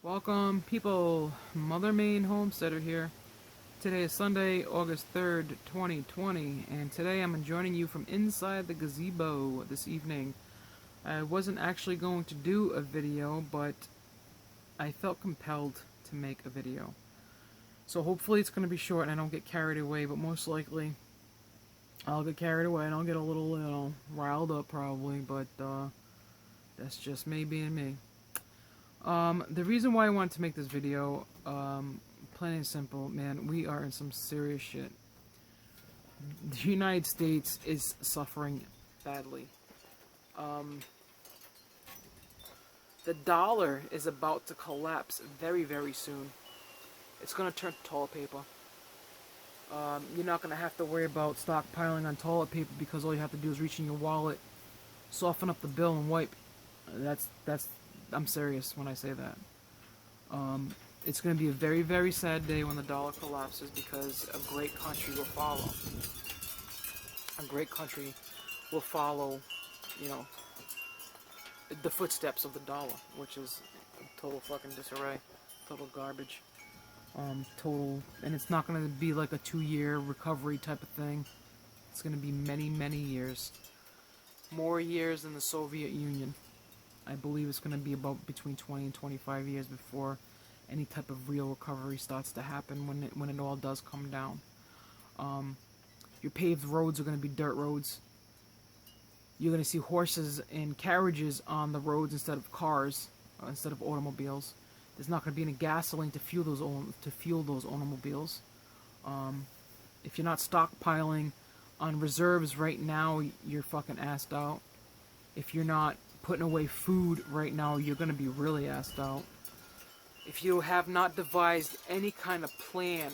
Welcome, people. Mother Main Homesteader here. Today is Sunday, August 3rd, 2020, and today I'm joining you from inside the gazebo this evening. I wasn't actually going to do a video, but I felt compelled to make a video. So hopefully it's going to be short and I don't get carried away, but most likely I'll get carried away and I'll get a little, riled up probably, but that's just me being me. The reason why I wanted to make this video, plain and simple, man, we are in some serious shit. The United States is suffering badly. The dollar is about to collapse very, very soon. It's gonna turn to toilet paper. You're not gonna have to worry about stockpiling on toilet paper because all you have to do is reach in your wallet, soften up the bill, and wipe. I'm serious when I say that. It's going to be a very, very sad day when the dollar collapses because a great country will follow. A great country will follow, the footsteps of the dollar, which is total fucking disarray, total garbage, and it's not going to be like a 2-year recovery type of thing. It's going to be many, many years. More years than the Soviet Union. I believe it's going to be about between 20 and 25 years before any type of real recovery starts to happen when it all does come down. Your paved roads are going to be dirt roads. You're going to see horses and carriages on the roads instead of cars, instead of automobiles. There's not going to be any gasoline to fuel those automobiles. If you're not stockpiling on reserves right now, you're fucking assed out. If you're not putting away food right now, you're going to be really assed out. If you have not devised any kind of plan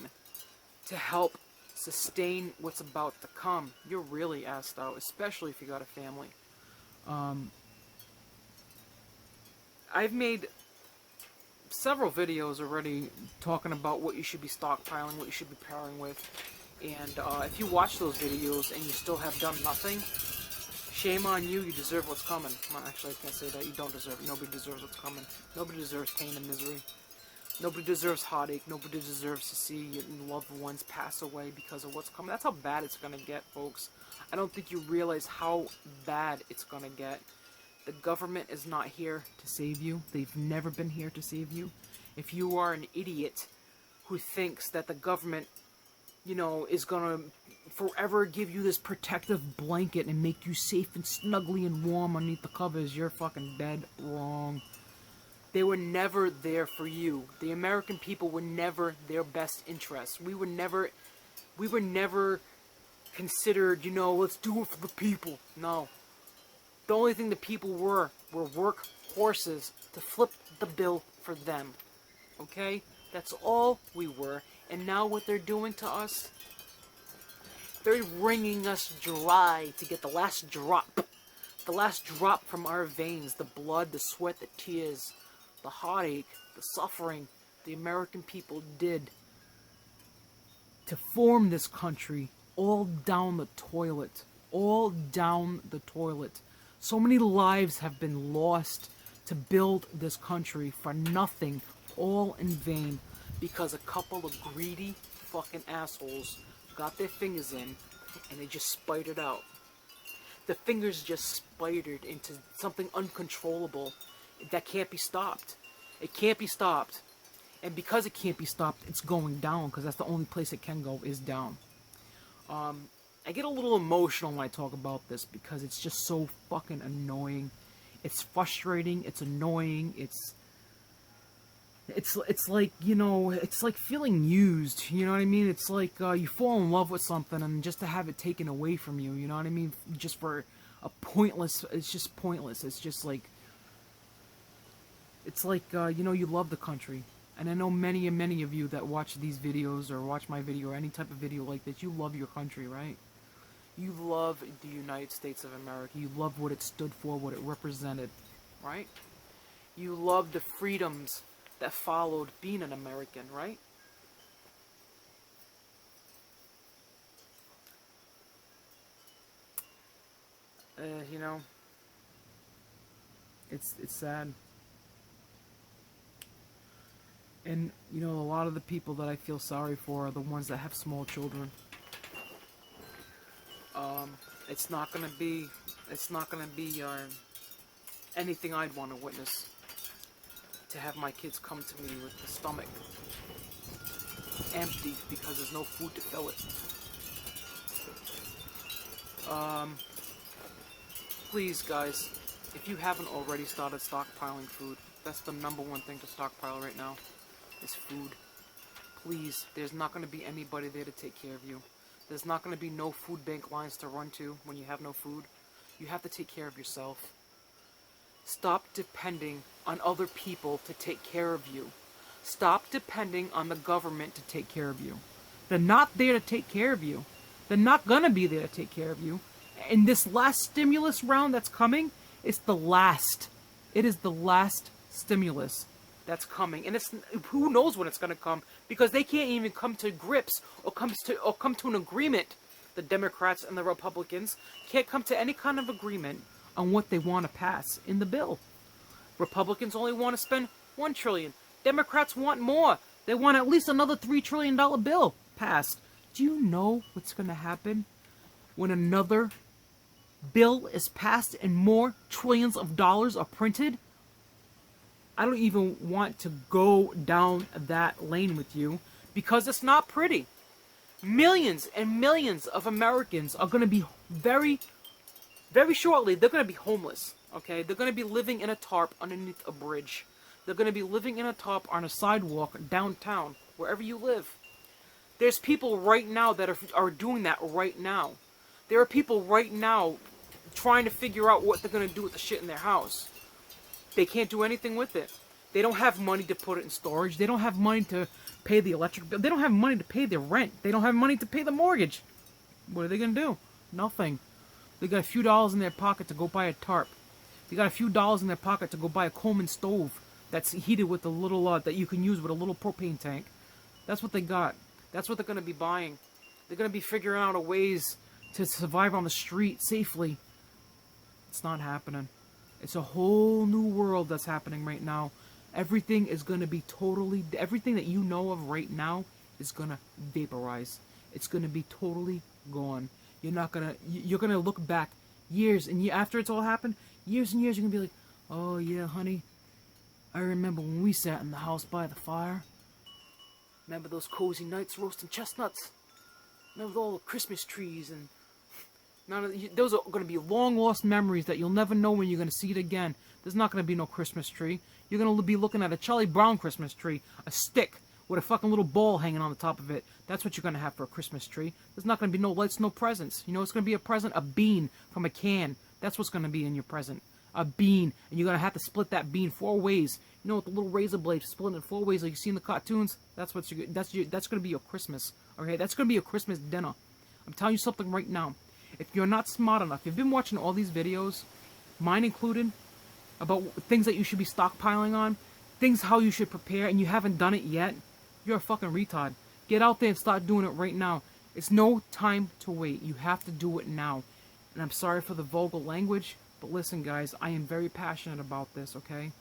to help sustain what's about to come, you're really assed out, especially if you got a family. I've made several videos already talking about what you should be stockpiling, what you should be pairing with, and if you watch those videos and you still have done nothing, shame on you, you deserve what's coming. Well, actually, I can't say that. You don't deserve it. Nobody deserves what's coming. Nobody deserves pain and misery. Nobody deserves heartache. Nobody deserves to see your loved ones pass away because of what's coming. That's how bad it's going to get, folks. I don't think you realize how bad it's going to get. The government is not here to save you. They've never been here to save you. If you are an idiot who thinks that the government, is going to forever give you this protective blanket and make you safe and snuggly and warm underneath the covers, you're fucking dead wrong. They were never there for you. The American people were never their best interests. We were never considered, let's do it for the people. No. The only thing the people were work horses to flip the bill for them. Okay? That's all we were. And now what they're doing to us, they're wringing us dry to get the last drop from our veins, the blood, the sweat, the tears, the heartache, the suffering the American people did to form this country, all down the toilet. So many lives have been lost to build this country for nothing, all in vain, because a couple of greedy fucking assholes got their fingers in and they just spidered out. The fingers just spidered into something uncontrollable that can't be stopped. It can't be stopped. And because it can't be stopped, it's going down, because that's the only place it can go, is down. I get a little emotional when I talk about this because it's just so fucking annoying. It's frustrating, it's annoying, it's like, it's like feeling used, you know what I mean? It's like you fall in love with something and just to have it taken away from you, you know what I mean? Just for a pointless, it's just pointless. It's just like, you love the country. And I know many and many of you that watch these videos or watch my video or any type of video like this, you love your country, right? You love the United States of America. You love what it stood for, what it represented, right? You love the freedoms that followed being an American, right? It's sad. And, you know, a lot of the people that I feel sorry for are the ones that have small children. It's not gonna be, anything I'd want to witness. To have my kids come to me with the stomach empty because there's no food to fill it. Please, guys, if you haven't already started stockpiling food, that's the number one thing to stockpile right now, is food. Please, there's not going to be anybody there to take care of you. There's not going to be no food bank lines to run to when you have no food. You have to take care of yourself. Stop depending on other people to take care of you. Stop depending on the government to take care of you. They're not there to take care of you. They're not going to be there to take care of you. And this last stimulus round that's coming, it's the last. It is the last stimulus that's coming. And it's, who knows when it's going to come, because they can't even come to grips or come to an agreement. The Democrats and the Republicans can't come to any kind of agreement on what they want to pass in the bill. Republicans only want to spend $1 trillion. Democrats want more. They want at least another $3 trillion bill passed. Do you know what's going to happen when another bill is passed and more trillions of dollars are printed? I don't even want to go down that lane with you, because it's not pretty. Millions and millions of Americans are going to be very shortly, they're going to be homeless, okay? They're going to be living in a tarp underneath a bridge. They're going to be living in a tarp on a sidewalk downtown, wherever you live. There's people right now that are doing that right now. There are people right now trying to figure out what they're going to do with the shit in their house. They can't do anything with it. They don't have money to put it in storage. They don't have money to pay the electric bill. They don't have money to pay their rent. They don't have money to pay the mortgage. What are they going to do? Nothing. They got a few dollars in their pocket to go buy a tarp. They got a few dollars in their pocket to go buy a Coleman stove that's heated with a little, that you can use with a little propane tank. That's what they got. That's what they're going to be buying. They're going to be figuring out ways to survive on the street safely. It's not happening. It's a whole new world that's happening right now. Everything is going to be totally, everything that you know of right now is going to vaporize. It's going to be totally gone. You're going to look back years, and after it's all happened, years and years, you're going to be like, oh yeah, honey, I remember when we sat in the house by the fire. Remember those cozy nights roasting chestnuts? Remember all the Christmas trees, and those are going to be long lost memories that you'll never know when you're going to see it again. There's not going to be no Christmas tree. You're going to be looking at a Charlie Brown Christmas tree, a stick with a fucking little ball hanging on the top of it. That's what you're going to have for a Christmas tree. There's not going to be no lights, no presents. You know what's going to be a present? A bean from a can. That's what's going to be in your present. A bean. And you're going to have to split that bean 4 ways. You know, with the little razor blade, split it in 4 ways like you see in the cartoons? That's what that's going to be your Christmas. Okay? That's going to be your Christmas dinner. I'm telling you something right now. If you're not smart enough, you've been watching all these videos, mine included, about things that you should be stockpiling on, things how you should prepare, and you haven't done it yet, you're a fucking retard. Get out there and start doing it right now. It's no time to wait. You have to do it now. And I'm sorry for the vulgar language, but listen, guys, I am very passionate about this, okay?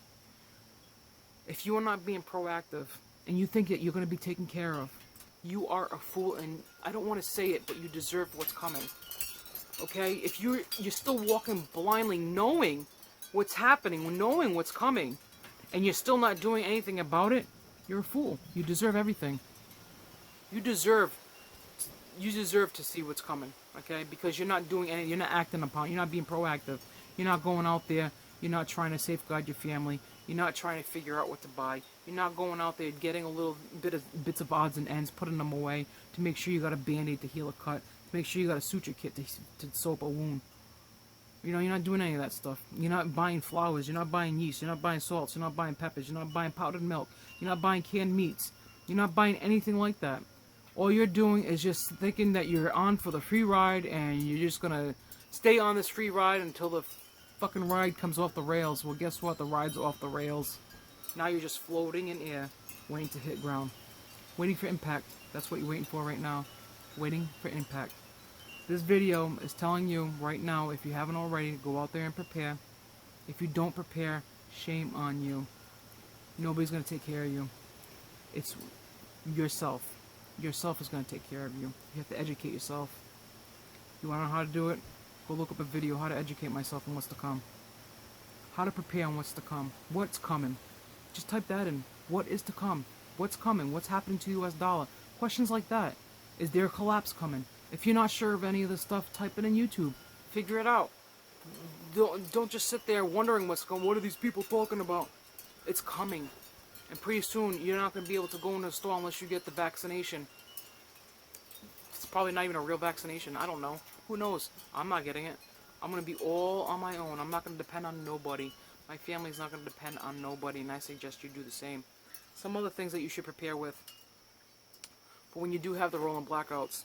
If you are not being proactive, and you think that you're going to be taken care of, you are a fool, and I don't want to say it, but you deserve what's coming. Okay? If you're still walking blindly, knowing what's happening, knowing what's coming, and you're still not doing anything about it, you're a fool. You deserve everything. You deserve to see what's coming, okay? Because you're not doing anything, you're not acting upon it, you're not being proactive. You're not going out there, you're not trying to safeguard your family, you're not trying to figure out what to buy. You're not going out there getting a little bits of odds and ends, putting them away to make sure you got a band-aid to heal a cut, to make sure you got a suture kit to sew up a wound. You know, you're not doing any of that stuff. You're not buying flowers, you're not buying yeast, you're not buying salts, you're not buying peppers, you're not buying powdered milk, you're not buying canned meats, you're not buying anything like that. All you're doing is just thinking that you're on for the free ride, and you're just gonna stay on this free ride until the fucking ride comes off the rails. Well, guess what? The ride's off the rails. Now you're just floating in air, waiting to hit ground. Waiting for impact. That's what you're waiting for right now. Waiting for impact. This video is telling you right now, if you haven't already, go out there and prepare. If you don't prepare, shame on you. Nobody's going to take care of you. It's yourself. Yourself is going to take care of you. You have to educate yourself. You want to know how to do it? Go look up a video, how to educate myself on what's to come. How to prepare on what's to come. What's coming. Just type that in. What is to come? What's coming? What's happening to the US dollar? Questions like that. Is there a collapse coming? If you're not sure of any of this stuff, type it in YouTube. Figure it out. Don't just sit there wondering what's going on. What are these people talking about? It's coming. And pretty soon, you're not going to be able to go into the store unless you get the vaccination. It's probably not even a real vaccination. I don't know. Who knows? I'm not getting it. I'm going to be all on my own. I'm not going to depend on nobody. My family's not going to depend on nobody, and I suggest you do the same. Some other things that you should prepare with for when you do have the rolling blackouts.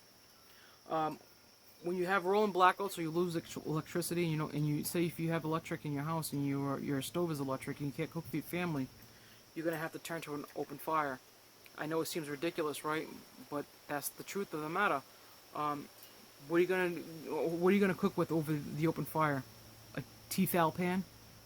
When you have rolling blackouts or you lose electricity, you know, and you say if you have electric in your house and your stove is electric and you can't cook for your family, you're going to have to turn to an open fire. I know it seems ridiculous, right? But that's the truth of the matter. What are you gonna cook with over the open fire? A Tefal pan?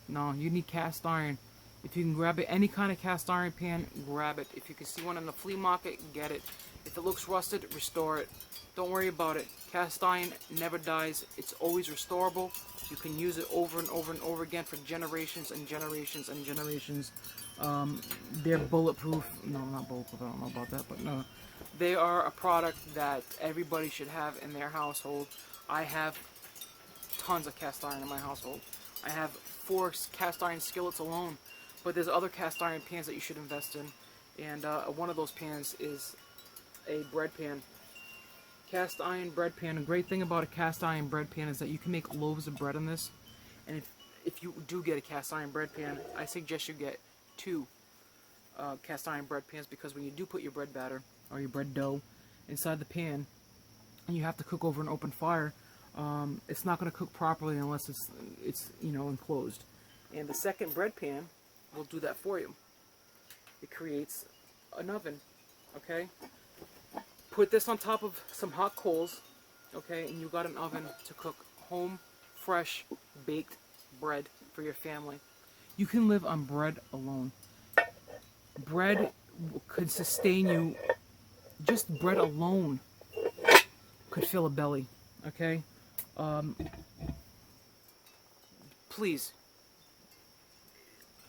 No, you need cast iron. If you can grab it, any kind of cast iron pan, grab it. If you can see one in the flea market, get it. If it looks rusted, restore it. Don't worry about it. Cast iron never dies. It's always restorable. You can use it over and over and over again for generations and generations and generations. They're bulletproof. No, not bulletproof. I don't know about that, but no. They are a product that everybody should have in their household. I have tons of cast iron in my household. I have 4 cast iron skillets alone. But there's other cast iron pans that you should invest in. And one of those pans is a bread pan. Cast iron bread pan. A great thing about a cast iron bread pan is that you can make loaves of bread in this. And if you do get a cast iron bread pan, I suggest you get 2 cast iron bread pans, because when you do put your bread batter or your bread dough inside the pan and you have to cook over an open fire, it's not going to cook properly unless it's you know, enclosed. And the second bread pan will do that for you. It creates an oven, okay? Put this on top of some hot coals, okay, and you got an oven to cook home, fresh, baked bread for your family. You can live on bread alone. Bread could sustain you. Just bread alone could fill a belly, okay? Please,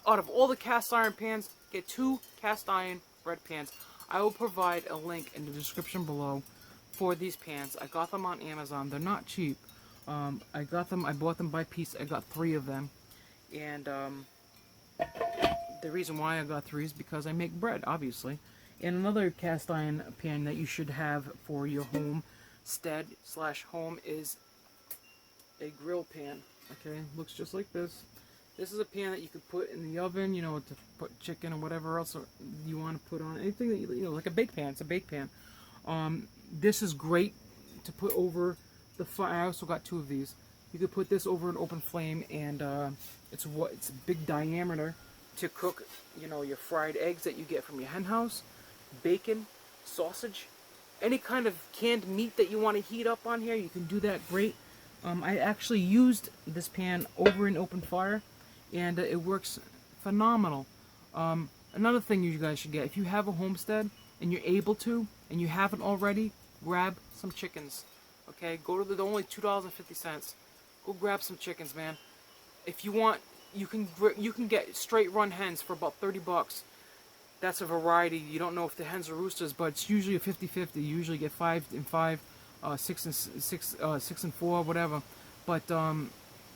out of all the cast iron pans, get 2 cast iron bread pans. I will provide a link in the description below for these pans. I got them on Amazon. They're not cheap. I bought them by piece. I got 3 of them. And the reason why I got 3 is because I make bread, obviously. And another cast iron pan that you should have for your homestead/home is a grill pan. Okay, looks just like this. This is a pan that you could put in the oven, you know, to put chicken or whatever else you want to put on. Anything that you know, like a bake pan. It's a bake pan. This is great to put over the fire. I also got 2 of these. You could put this over an open flame, and it's a big diameter to cook, you know, your fried eggs that you get from your hen house, bacon, sausage, any kind of canned meat that you want to heat up on here. You can do that great. I actually used this pan over an open fire, and it works phenomenal. Another thing you guys should get, if you have a homestead and you're able to, and you haven't already, grab some chickens. Okay, go to they're only $2.50. Go grab some chickens, man. If you want, you can get straight run hens for about 30 bucks. That's a variety. You don't know if the hens are roosters, but it's usually a 50-50. You usually get 5 and 5, 6 and 4, whatever. But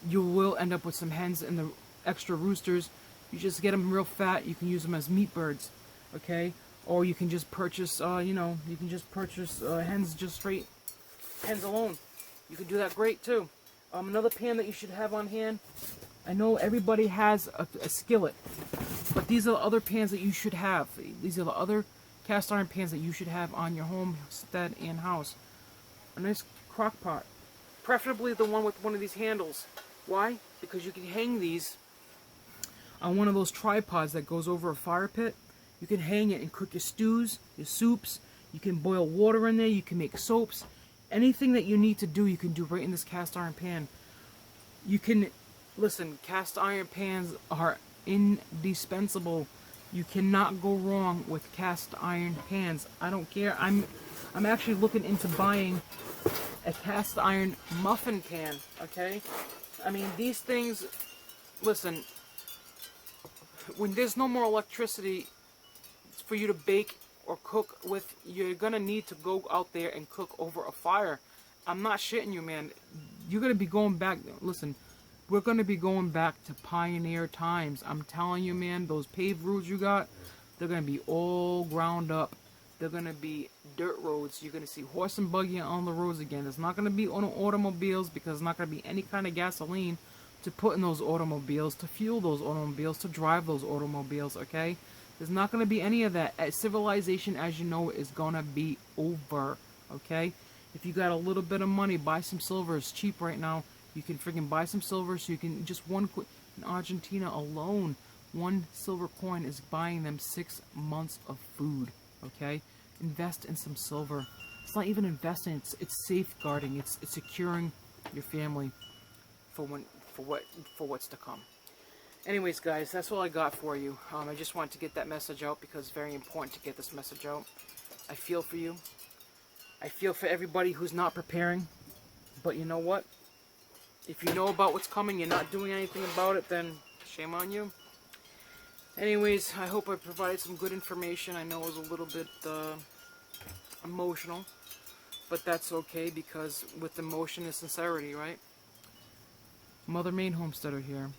you will end up with some hens and the extra roosters. You just get them real fat. You can use them as meat birds, okay? Or you can just purchase, hens, just straight hens alone. You can do that great too. Another pan that you should have on hand. I know everybody has a skillet, but these are the other pans that you should have. These are the other cast iron pans that you should have on your homestead and house. A nice crock pot, preferably the one with one of these handles. Why? Because you can hang these on one of those tripods that goes over a fire pit. You can hang it and cook your stews, your soups. You can boil water in there. You can make soaps. Anything that you need to do, you can do right in this cast iron pan. You can, listen, cast iron pans are indispensable. You cannot go wrong with cast iron pans. I don't care. I'm actually looking into buying a cast iron muffin pan, okay? I mean, these things, listen, when there's no more electricity for you to bake or cook with, you're gonna need to go out there and cook over a fire. I'm not shitting you, man. You're gonna be going back, listen, we're gonna be going back to pioneer times. I'm telling you, man, those paved roads you got, they're gonna be all ground up. They're gonna be dirt roads. You're gonna see horse and buggy on the roads again. There's not gonna be automobiles because there's not gonna be any kind of gasoline to put in those automobiles, to fuel those automobiles, to drive those automobiles, okay? There's not gonna be any of that. Civilization as you know it is gonna be over, okay? If you got a little bit of money, buy some silver. It's cheap right now. You can freaking buy some silver so you can just in Argentina alone, one silver coin is buying them 6 months of food. Okay, invest in some silver. It's not even investing; it's safeguarding. It's securing your family for what's to come. Anyways, guys, that's all I got for you. I just wanted to get that message out because it's very important to get this message out. I feel for you. I feel for everybody who's not preparing. But you know what? If you know about what's coming, you're not doing anything about it, then shame on you. Anyways, I hope I provided some good information. I know it was a little bit emotional, but that's okay because with emotion is sincerity, right? Mother Main Homesteader here.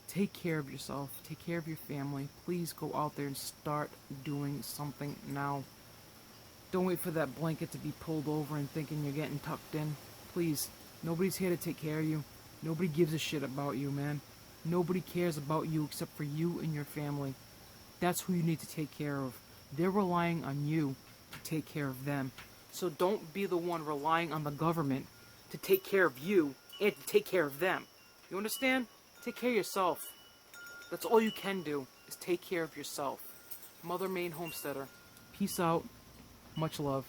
Take care of yourself. Take care of your family. Please go out there and start doing something now. Don't wait for that blanket to be pulled over and thinking you're getting tucked in. Please, nobody's here to take care of you. Nobody gives a shit about you, man. Nobody cares about you except for you and your family. That's who you need to take care of. They're relying on you to take care of them. So don't be the one relying on the government to take care of you and to take care of them. You understand? Take care of yourself. That's all you can do, is take care of yourself. Mother Main Homesteader. Peace out. Much love.